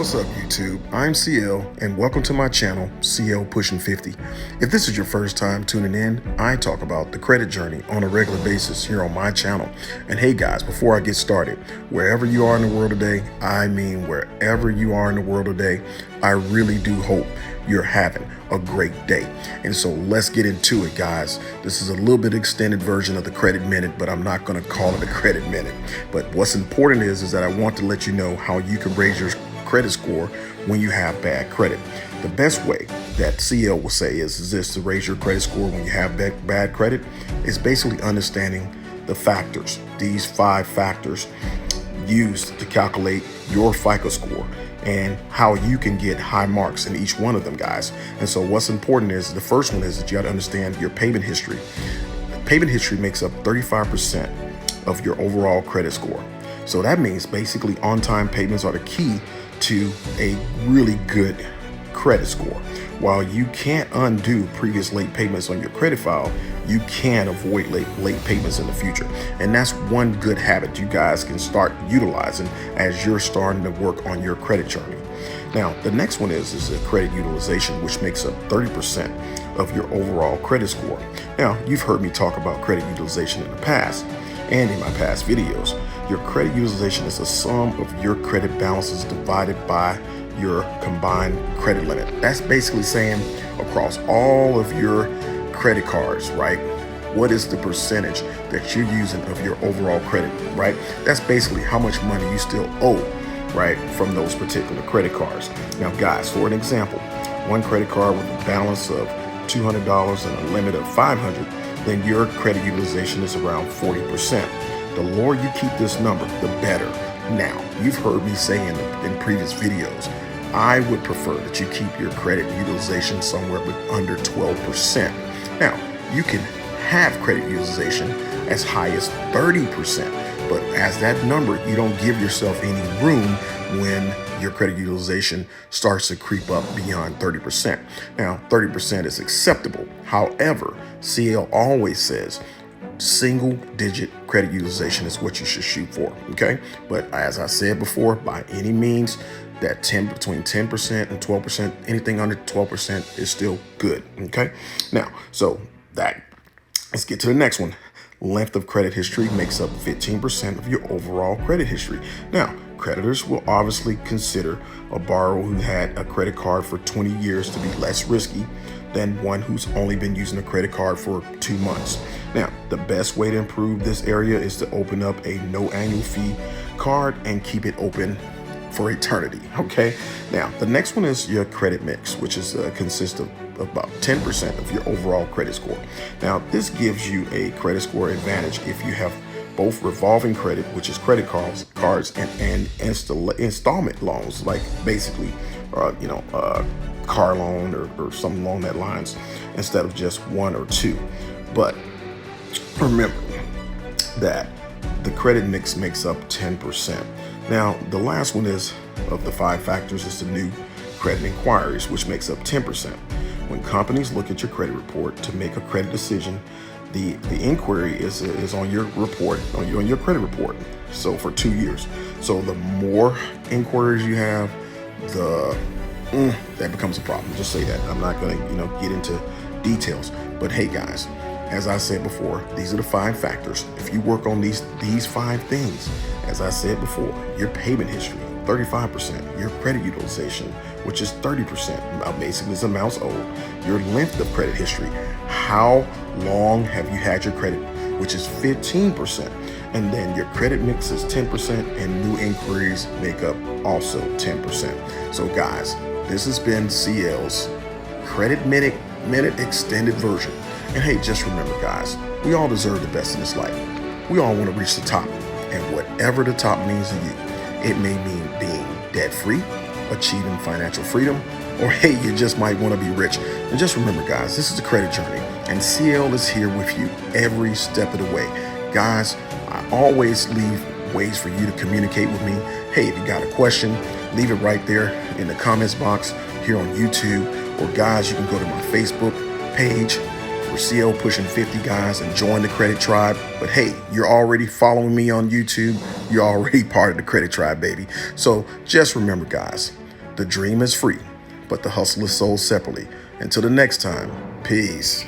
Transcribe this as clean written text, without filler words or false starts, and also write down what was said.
What's up, YouTube? I'm CL, and welcome to my channel, CL Pushing 50. If this is your first time tuning in, I talk about the credit journey on a regular basis here on my channel. And hey guys, before I get started, wherever you are in the world today, I mean wherever you are in the world today, I really do hope you're having a great day. And so let's get into it, guys. This is a little bit extended version of the credit minute, but I'm not going to call it a credit minute. But what's important is that I want to let you know how you can raise your credit score when you have bad credit. The best way that CL will say is this to raise your credit score when you have bad credit is basically understanding the factors, these 5 factors used to calculate your FICO score and how you can get high marks in each one of them, guys. And so what's important is the first one is that you got to understand your payment history. Payment history makes up 35% of your overall credit score. So that means basically on-time payments are the key to a really good credit score. While you can't undo previous late payments on your credit file, you can avoid late payments in the future. And that's one good habit you guys can start utilizing as you're starting to work on your credit journey. Now, the next one is the credit utilization, which makes up 30% of your overall credit score. Now, you've heard me talk about credit utilization in the past and in my past videos. Your credit utilization is a sum of your credit balances divided by your combined credit limit. That's basically saying across all of your credit cards, right? What is the percentage that you're using of your overall credit, right? That's basically how much money you still owe, right, from those particular credit cards. Now, guys, for an example, one credit card with a balance of $200 and a limit of $500, then your credit utilization is around 40%. The lower you keep this number, the better. Now, you've heard me say in previous videos, I would prefer that you keep your credit utilization somewhere under 12%. Now, you can have credit utilization as high as 30%, but as that number, you don't give yourself any room when your credit utilization starts to creep up beyond 30%. Now, 30% is acceptable. However, CL always says single digit credit utilization is what you should shoot for, okay? But as I said before, by any means, that between 10% and 12%, anything under 12% is still good, okay? Now, let's get to the next one. Length of credit history makes up 15% of your overall credit history. Now, creditors will obviously consider a borrower who had a credit card for 20 years to be less risky than one who's only been using a credit card for 2 months. Now, the best way to improve this area is to open up a no annual fee card and keep it open for eternity, okay? Now, the next one is your credit mix, which is consists of about 10% of your overall credit score. Now, this gives you a credit score advantage if you have both revolving credit, which is credit cards and installment loans, like basically, car loan or something along that lines, instead of just 1 or 2. But remember that the credit mix makes up 10%. Now, the last one is of the 5 factors is the new credit inquiries, which makes up 10%. When companies look at your credit report to make a credit decision, the inquiry is on your report, on your credit report. So for 2 years. So the more inquiries you have, that becomes a problem. Just say that. I'm not going to, get into details. But hey, guys, as I said before, these are the 5 factors. If you work on these 5 things, as I said before, your payment history, 35%, your credit utilization, which is 30%, basically is amounts owed, your length of credit history, how long have you had your credit, which is 15%, and then your credit mix is 10%, and new inquiries make up also 10%. So guys, this has been CL's Credit Minute extended version. And hey, just remember, guys, we all deserve the best in this life. We all want to reach the top. And whatever the top means to you, it may mean being debt-free, achieving financial freedom, or hey, you just might want to be rich. And just remember, guys, this is a credit journey, and CL is here with you every step of the way. Guys, I always leave ways for you to communicate with me. Hey, if you got a question, leave it right there in the comments box here on YouTube, or guys, you can go to my Facebook page for CL Pushing 50, guys, and join the credit tribe. But hey, you're already following me on YouTube. You're already part of the credit tribe, baby. So just remember, guys, The dream is free, but the hustle is sold separately. Until the next time, peace.